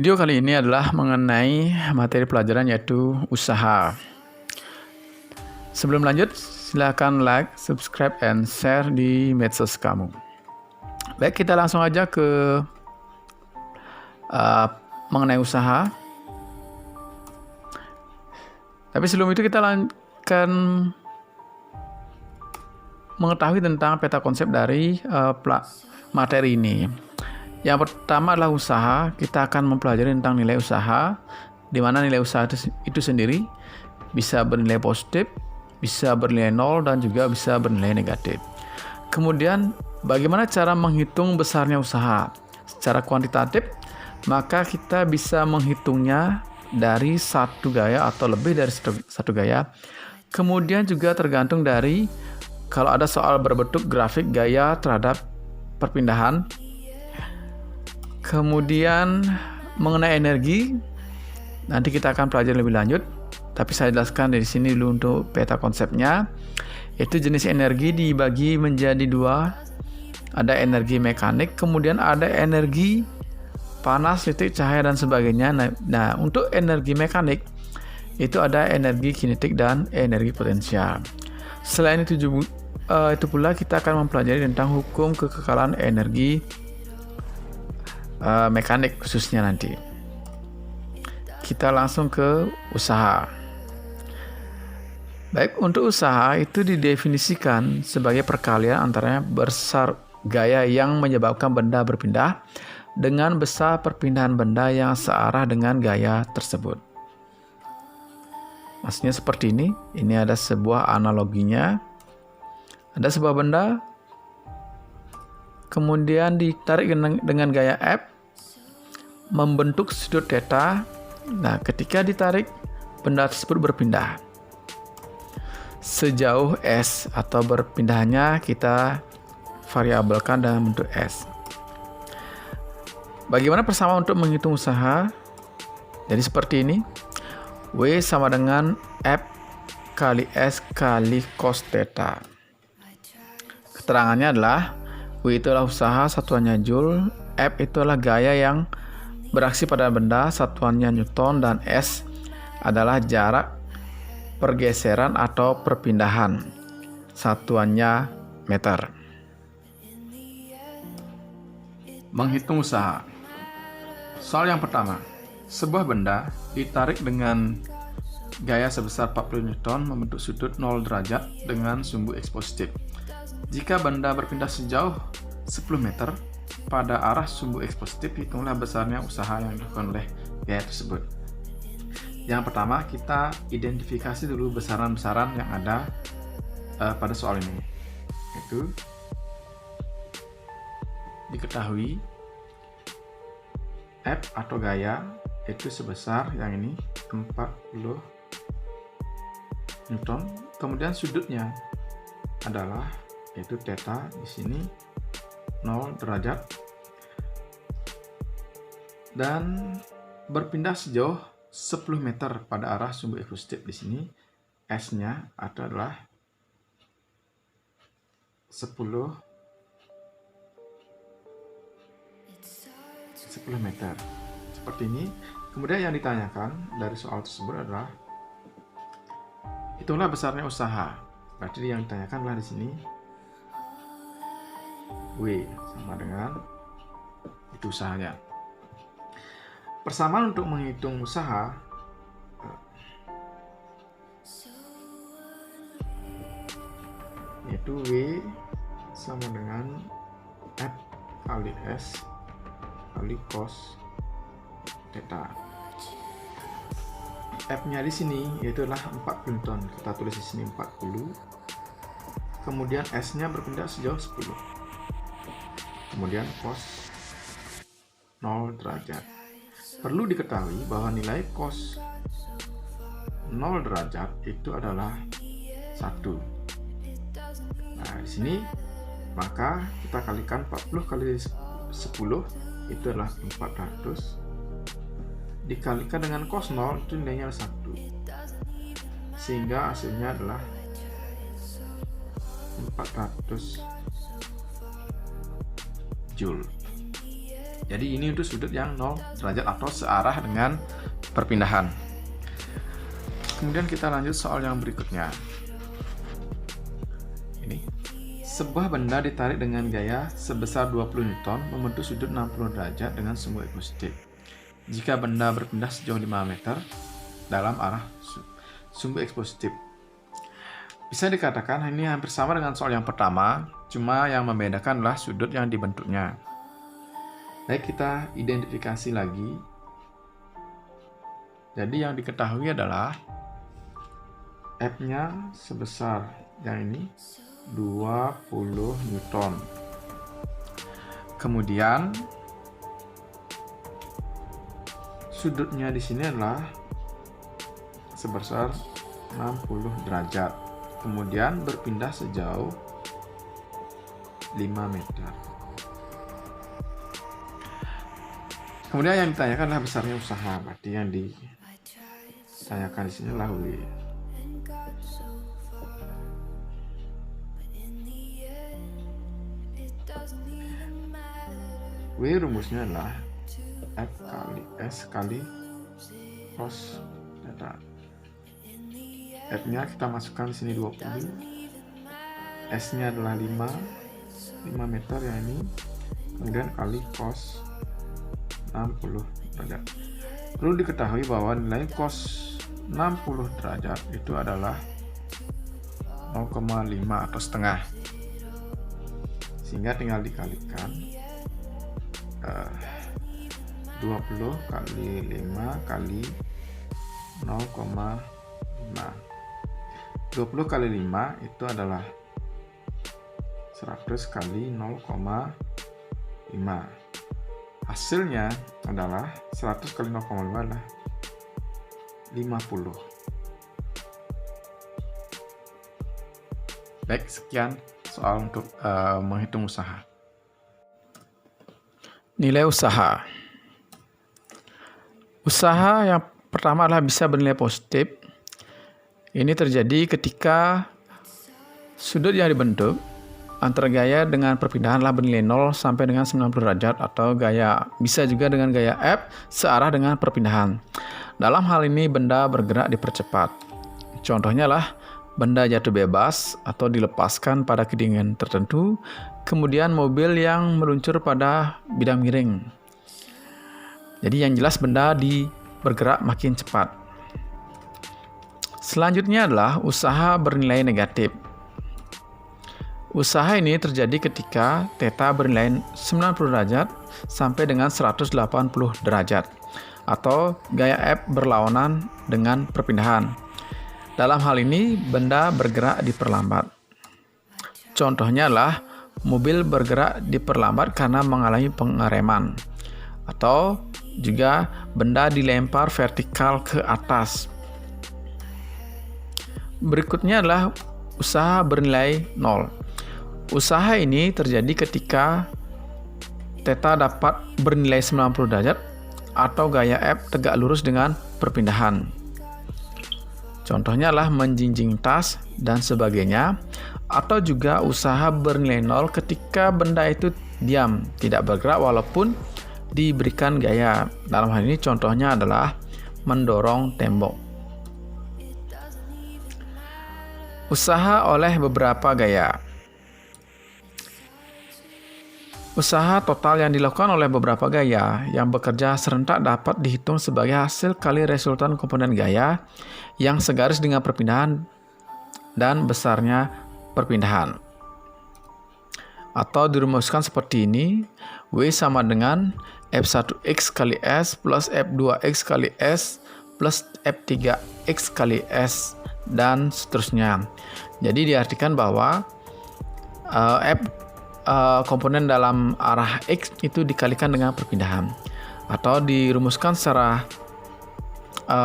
Video kali ini adalah mengenai materi pelajaran yaitu usaha. Sebelum lanjut, silakan like, subscribe, and share di medsos kamu. Baik, kita langsung aja ke mengenai usaha. Tapi sebelum itu kita akan mengetahui tentang peta konsep dari materi ini. Yang pertama adalah usaha. Kita akan mempelajari tentang nilai usaha, di mana nilai usaha itu sendiri bisa bernilai positif, bisa bernilai 0, dan juga bisa bernilai negatif. Kemudian, bagaimana cara menghitung besarnya usaha? Secara kuantitatif, maka kita bisa menghitungnya dari satu gaya atau lebih dari satu gaya. Kemudian juga tergantung dari kalau ada soal berbentuk grafik gaya terhadap perpindahan. Kemudian mengenai energi, nanti kita akan pelajari lebih lanjut. Tapi saya jelaskan dari sini dulu untuk peta konsepnya. Itu jenis energi dibagi menjadi dua. Ada energi mekanik, kemudian ada energi panas, listrik, cahaya, dan sebagainya. Nah, untuk energi mekanik, itu ada energi kinetik dan energi potensial. Selain itu pula kita akan mempelajari tentang hukum kekekalan energi mekanik khususnya nanti. Kita langsung ke usaha. Baik, untuk usaha itu didefinisikan sebagai perkalian antara besar gaya yang menyebabkan benda berpindah dengan besar perpindahan benda yang searah dengan gaya tersebut. Maksudnya seperti ini. Ini ada sebuah analoginya. Ada sebuah benda, kemudian ditarik dengan gaya F, membentuk sudut theta. Nah, ketika ditarik, benda tersebut berpindah sejauh S, atau berpindahnya kita variabelkan dalam bentuk S. Bagaimana persamaan untuk menghitung usaha? Jadi seperti ini. W sama dengan F kali S kali cos theta. Keterangannya adalah W itu adalah usaha, satuannya Joule. F itu adalah gaya yang beraksi pada benda, satuannya Newton. Dan S adalah jarak pergeseran atau perpindahan, satuannya meter. Menghitung usaha. Soal yang pertama, sebuah benda ditarik dengan gaya sebesar 40 Newton membentuk sudut 0 derajat dengan sumbu X positif. Jika benda berpindah sejauh 10 meter pada arah sumbu X positif, hitunglah besarnya usaha yang dilakukan oleh gaya tersebut. Yang pertama, kita identifikasi dulu besaran-besaran yang ada pada soal ini. Itu diketahui F atau gaya itu sebesar yang ini 40 Newton. Kemudian sudutnya adalah yaitu theta di sini 0 derajat, dan berpindah sejauh 10 meter pada arah sumbu X positif. Di sini S-nya adalah 10 meter. Seperti ini. Kemudian yang ditanyakan dari soal tersebut adalah hitunglah besarnya usaha. Berarti yang ditanyakan adalah di sini W sama dengan itu usahanya. Persamaan untuk menghitung usaha yaitu W sama dengan F kali S kali cos theta. F-nya di sini yaitu adalah 40 Newton. Kita tulis di sini 40. Kemudian S-nya berpindah sejauh 10. Kemudian cos 0 derajat. Perlu diketahui bahwa nilai cos 0 derajat itu adalah 1. Nah, di sini maka kita kalikan 40 kali 10 itu adalah 400. Dikalikan dengan cos 0 itu nilainya 1. Sehingga hasilnya adalah 400 Joule. Jadi ini untuk sudut yang 0 derajat atau searah dengan perpindahan. Kemudian kita lanjut soal yang berikutnya. Ini, sebuah benda ditarik dengan gaya sebesar 20 Newton membentuk sudut 60 derajat dengan sumbu E positif. Jika benda berpindah sejauh 5 meter dalam arah sumbu X positif. Bisa dikatakan ini hampir sama dengan soal yang pertama, cuma yang membedakan adalah sudut yang dibentuknya. Baik, kita identifikasi lagi. Jadi yang diketahui adalah F-nya sebesar yang ini 20 Newton. Kemudian sudutnya di sini adalah sebesar 60 derajat. Kemudian berpindah sejauh 5 meter. Kemudian yang ditanyakan adalah besarnya usaha. Berarti yang ditanyakan di sini adalah W. W rumusnya adalah F kali S kali cos theta. F-nya kita masukkan di sini 20. S-nya adalah 5 meter ya ini. Kemudian kali cos 60 derajat. Perlu diketahui bahwa nilai cos 60 derajat itu adalah 0,5 atau setengah. Sehingga tinggal dikalikan 20 kali 5 kali 0,5. 20 kali 5 itu adalah 100 kali 0,5. Hasilnya adalah 100 kali 0,5 adalah 50. Baik, sekian soal untuk menghitung usaha. Nilai usaha. Usaha yang pertama adalah bisa bernilai positif. Ini terjadi ketika sudut yang dibentuk antara gaya dengan perpindahan adalah bernilai 0 sampai dengan 90 derajat atau gaya bisa juga dengan gaya F searah dengan perpindahan. Dalam hal ini benda bergerak dipercepat. Contohnya lah benda jatuh bebas atau dilepaskan pada ketinggian tertentu, kemudian mobil yang meluncur pada bidang miring. Jadi yang jelas benda bergerak makin cepat. Selanjutnya adalah usaha bernilai negatif. Usaha ini terjadi ketika theta bernilai 90 derajat sampai dengan 180 derajat atau gaya F berlawanan dengan perpindahan. Dalam hal ini benda bergerak diperlambat. Contohnya adalah mobil bergerak diperlambat karena mengalami pengereman atau juga benda dilempar vertikal ke atas. Berikutnya adalah usaha bernilai 0. Usaha ini terjadi ketika theta dapat bernilai 90 derajat atau gaya F tegak lurus dengan perpindahan. Contohnya adalah menjinjing tas dan sebagainya, atau juga usaha bernilai 0 ketika benda itu diam, tidak bergerak walaupun diberikan gaya. Dalam hal ini contohnya adalah mendorong tembok. Usaha oleh beberapa gaya. Usaha total yang dilakukan oleh beberapa gaya yang bekerja serentak dapat dihitung sebagai hasil kali resultan komponen gaya yang segaris dengan perpindahan dan besarnya perpindahan. Atau dirumuskan seperti ini, W sama dengan F1X kali S plus F2X kali S plus F3X kali S dan seterusnya. Jadi diartikan bahwa komponen dalam arah X itu dikalikan dengan perpindahan, atau dirumuskan secara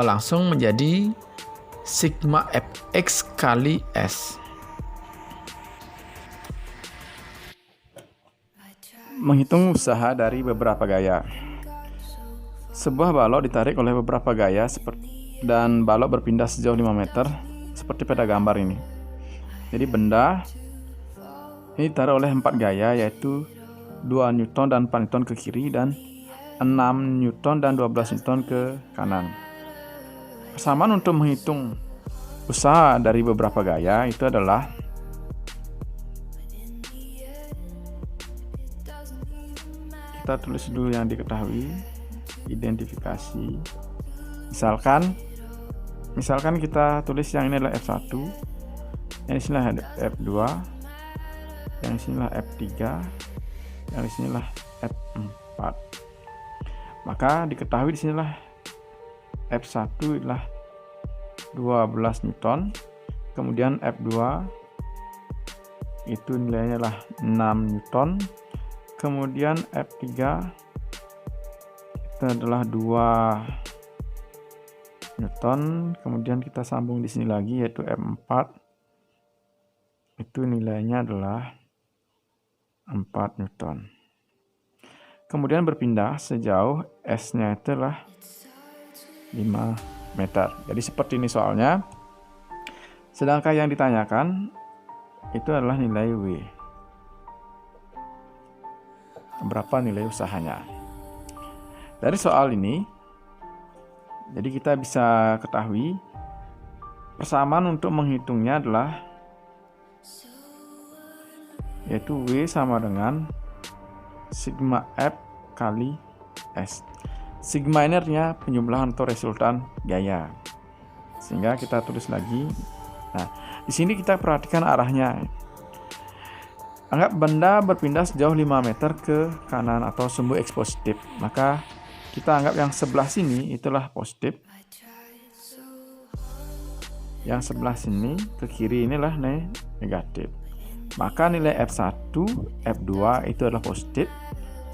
langsung menjadi sigma Fx kali S. Menghitung usaha dari beberapa gaya. Sebuah balok ditarik oleh beberapa gaya dan balok berpindah sejauh 5 meter seperti pada gambar ini. Jadi benda ini ditarik oleh 4 gaya, yaitu 2 Newton dan 4 Newton ke kiri dan 6 Newton dan 12 Newton ke kanan. Persamaan untuk menghitung usaha dari beberapa gaya itu adalah kita tulis dulu yang diketahui, identifikasi. Misalkan kita tulis yang ini adalah F1, yang di sini adalah F2, yang di sini adalah F3, yang di sini adalah F4. Maka diketahui di sinilah F1 adalah 12 Newton, kemudian F2 itu nilainya adalah 6 Newton, kemudian F3 itu adalah 2 Newton, kemudian kita sambung di sini lagi yaitu F4 itu nilainya adalah 4 Newton. Kemudian berpindah sejauh S-nya itu adalah 5 meter. Jadi seperti ini soalnya. Sedangkan yang ditanyakan itu adalah nilai W. Berapa nilai usahanya? Dari soal ini, jadi kita bisa ketahui persamaan untuk menghitungnya adalah yaitu W sama dengan sigma F kali S. Sigma ini artinya penjumlahan atau resultan gaya. Sehingga kita tulis lagi. Nah, di sini kita perhatikan arahnya. Anggap benda berpindah sejauh 5 meter ke kanan atau sumbu X positif. Maka kita anggap yang sebelah sini itulah positif. Yang sebelah sini ke kiri inilah negatif. Maka nilai F1, F2 itu adalah positif.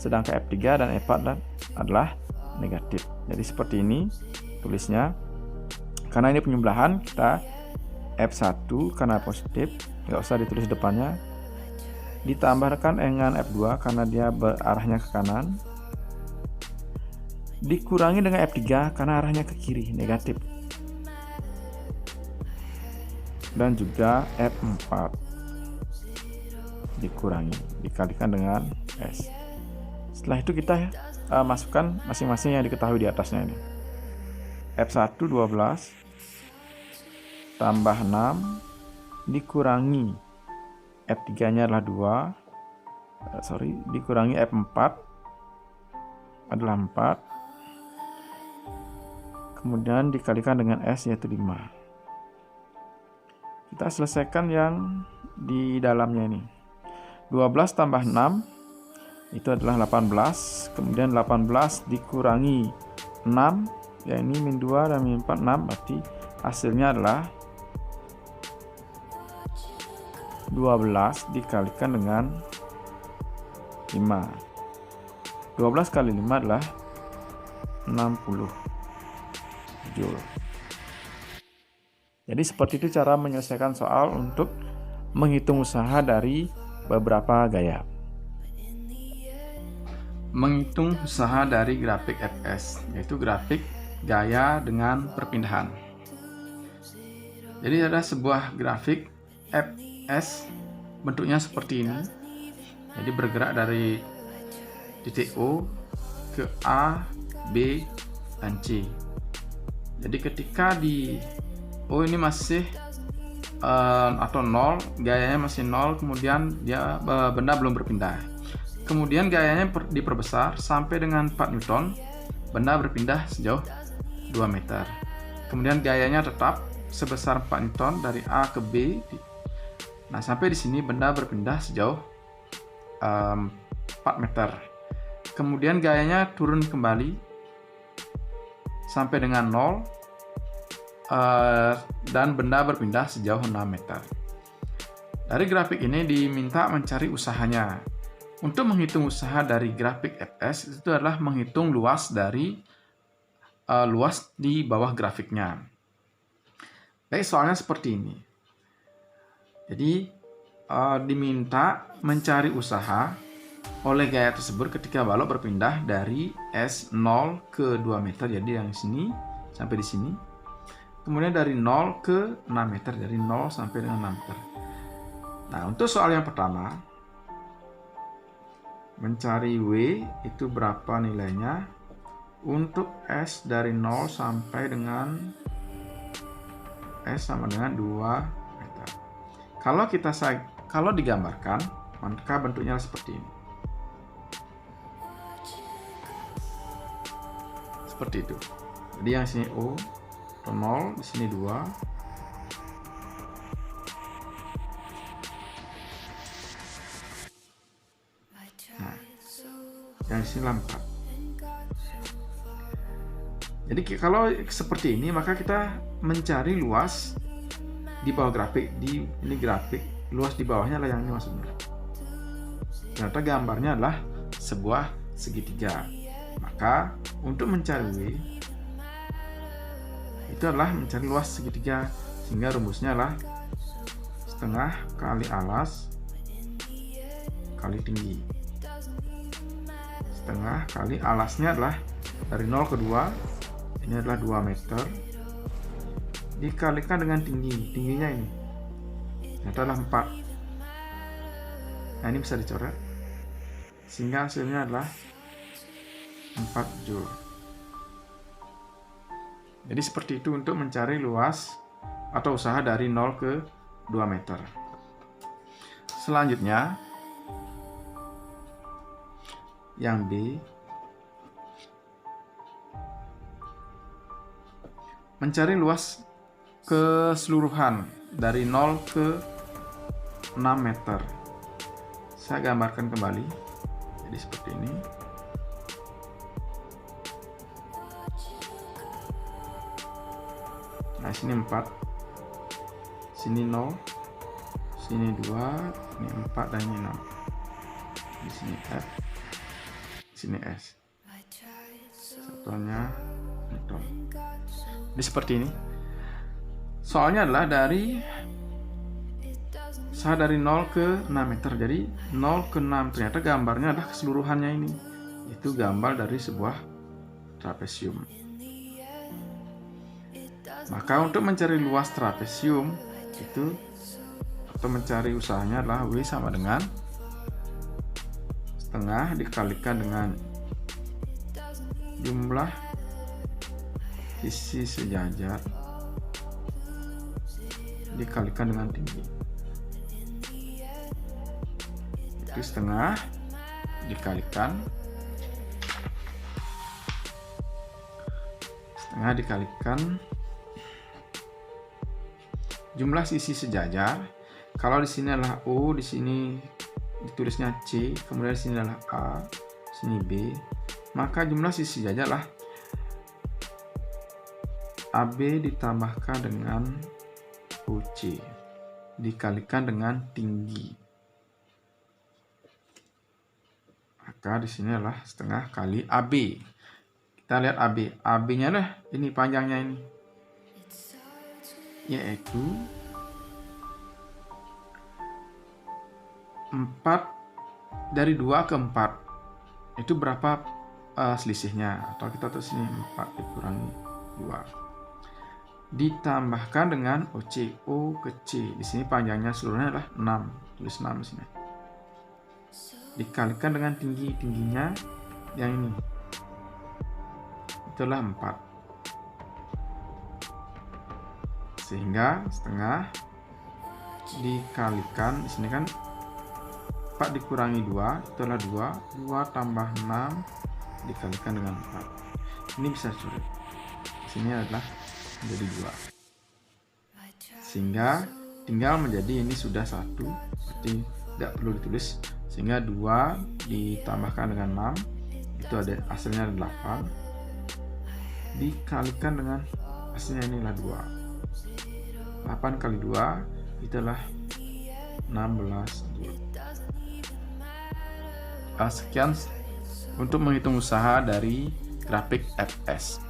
Sedangkan F3 dan F4 adalah negatif. Jadi seperti ini tulisnya. Karena ini penjumlahan, kita F1 karena positif, nggak usah ditulis depannya. Ditambahkan dengan F2 karena dia berarahnya ke kanan. Dikurangi dengan F3 karena arahnya ke kiri, negatif. Dan juga F4 dikurangi, dikalikan dengan S. Setelah itu kita masukkan masing-masing yang diketahui di atasnya ini. F1 12 tambah 6 dikurangi F3 nya adalah 2, dikurangi F4 adalah 4, kemudian dikalikan dengan S yaitu 5. Kita selesaikan yang di dalamnya ini. 12 tambah 6 itu adalah 18, kemudian 18 dikurangi 6, ya ini min 2 dan min 4, 6, berarti hasilnya adalah 12 dikalikan dengan 5. 12 kali 5 adalah 60 Joule. Jadi seperti itu cara menyelesaikan soal untuk menghitung usaha dari beberapa gaya. Menghitung usaha dari grafik Fs, yaitu grafik gaya dengan perpindahan. Jadi ada sebuah grafik Fs, bentuknya seperti ini. Jadi bergerak dari titik O ke A, B, dan C. Jadi ketika di O ini masih atau 0, gayanya masih 0, kemudian dia benda belum berpindah. Kemudian gayanya diperbesar sampai dengan 4 Newton, benda berpindah sejauh 2 meter. Kemudian gayanya tetap sebesar 4 Newton dari A ke B. Nah, sampai di sini benda berpindah sejauh 4 meter. Kemudian gayanya turun kembali sampai dengan 0, dan benda berpindah sejauh 6 meter. Dari grafik ini diminta mencari usahanya. Untuk menghitung usaha dari grafik Fs itu adalah menghitung luas dari luas di bawah grafiknya. Baik, soalnya seperti ini. Jadi diminta mencari usaha oleh gaya tersebut ketika balok berpindah dari S0 ke 2 meter, jadi yang sini sampai di sini. Kemudian dari 0 ke 6 meter, dari 0 sampai dengan 6 meter. Nah, untuk soal yang pertama, mencari W itu berapa nilainya? untuk S dari 0 sampai dengan S sama dengan 2 meter. Kalau digambarkan, maka bentuknya seperti ini. Seperti itu. Jadi yang sini O atau 0, di sini 2. Nah, yang di sini 4. Jadi kalau seperti ini, maka kita mencari luas di bawah grafik. Ini grafik, luas di bawahnya adalah yang ini maksudnya. Ternyata gambarnya adalah sebuah segitiga. Maka untuk mencari W, itu adalah mencari luas segitiga, sehingga rumusnya adalah setengah kali alas kali tinggi. Setengah kali alasnya adalah dari 0 ke 2, ini adalah 2 meter, dikalikan dengan tingginya ini adalah 4. Nah, ini bisa dicoret sehingga hasilnya adalah 4 Joule. Jadi seperti itu untuk mencari luas atau usaha dari 0 ke 2 meter. Selanjutnya yang B, mencari luas keseluruhan dari 0 ke 6 meter. Saya gambarkan kembali. Jadi seperti ini. Nah, sini 4. Sini 0. Sini 2, ini 4 dan ini 6. Di sini F. Sini S. Satuannya meter. Jadi seperti ini. Soalnya adalah dari 0 ke 6 meter. Jadi 0 ke 6 ternyata gambarnya adalah keseluruhannya ini. Itu gambar dari sebuah trapesium. Maka untuk mencari luas trapesium itu atau mencari usahanya adalah W sama dengan setengah dikalikan dengan jumlah sisi sejajar dikalikan dengan tinggi. Itu setengah dikalikan jumlah sisi sejajar. Kalau di sini adalah O, di sini ditulisnya C, kemudian di sini adalah A, di sini B, maka jumlah sisi sejajar adalah AB ditambahkan dengan OC dikalikan dengan tinggi. Maka di sini adalah setengah kali AB. Kita lihat AB. AB-nya lah ini panjangnya ini. Yaitu 4 dari 2 ke 4. Itu berapa selisihnya? Atau kita tulis sini 4 dikurangi 2. Ditambahkan dengan OC, O ke C. Di sini panjangnya seluruhnya adalah 6. Tulis 6 di sini. Dikalikan dengan tingginya yang ini. Itulah 4. Sehingga setengah dikalikan di sini kan 4 dikurangi 2 itulah 2. 2 tambah 6 dikalikan dengan 4. Ini bisa sulit. Di sini adalah menjadi 2. Sehingga tinggal menjadi ini sudah 1, berarti tidak perlu ditulis. Sehingga 2 ditambahkan dengan 6 itu ada hasilnya 8 dikalikan dengan hasilnya inilah 2. 8 kali 2 itulah 16 Joule. Sekian untuk menghitung usaha dari grafik FS.